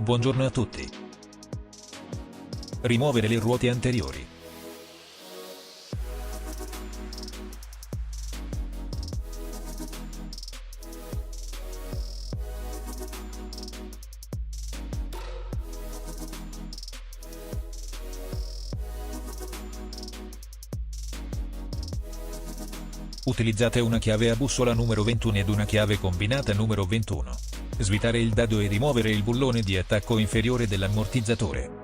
Buongiorno a tutti. Rimuovere le ruote anteriori. Utilizzate una chiave a bussola numero 21 ed una chiave combinata numero 21. Svitare il dado e rimuovere il bullone di attacco inferiore dell'ammortizzatore.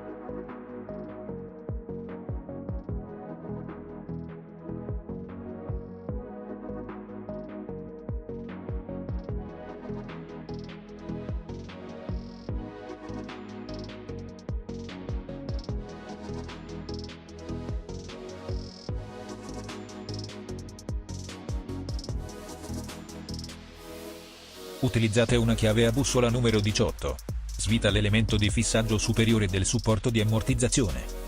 Utilizzate una chiave a bussola numero 18. Svita l'elemento di fissaggio superiore del supporto di ammortizzazione.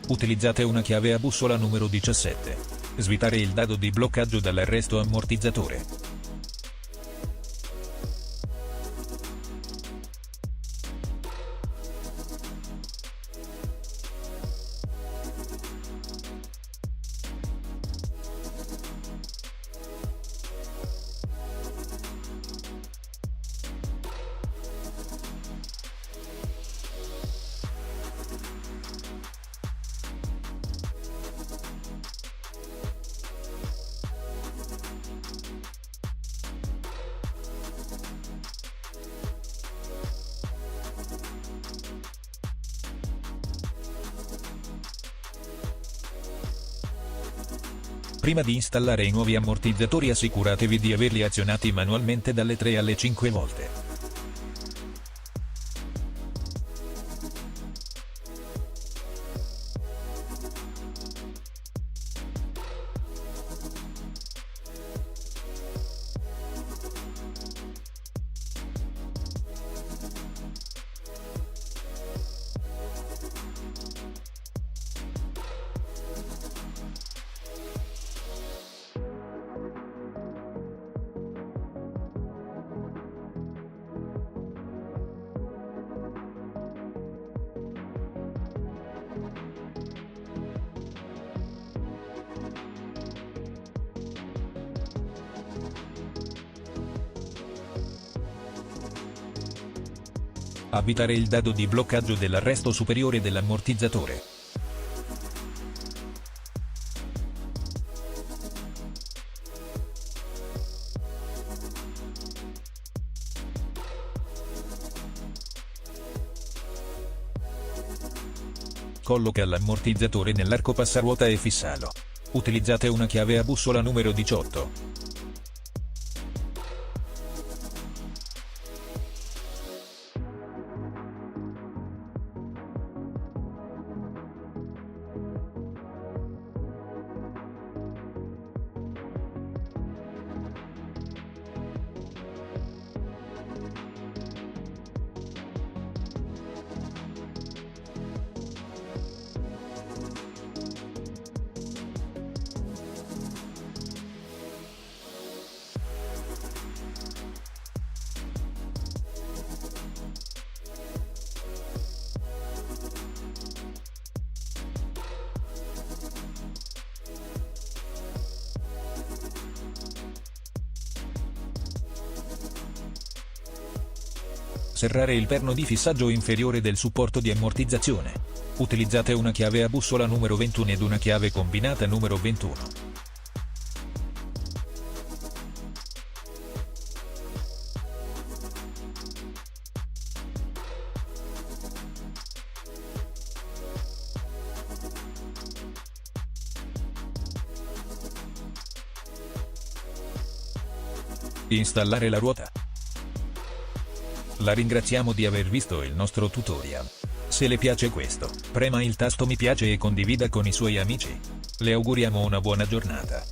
Utilizzate una chiave a bussola numero 17. Svitare il dado di bloccaggio dall'arresto ammortizzatore. Prima di installare i nuovi ammortizzatori assicuratevi di averli azionati manualmente dalle 3 alle 5 volte. Avvitare il dado di bloccaggio dell'arresto superiore dell'ammortizzatore. Colloca l'ammortizzatore nell'arco passaruota e fissalo. Utilizzate una chiave a bussola numero 18. Serrare il perno di fissaggio inferiore del supporto di ammortizzazione. Utilizzate una chiave a bussola numero 21 ed una chiave combinata numero 21. Installare la ruota. La ringraziamo di aver visto il nostro tutorial. Se le piace questo, prema il tasto mi piace e condivida con i suoi amici. Le auguriamo una buona giornata.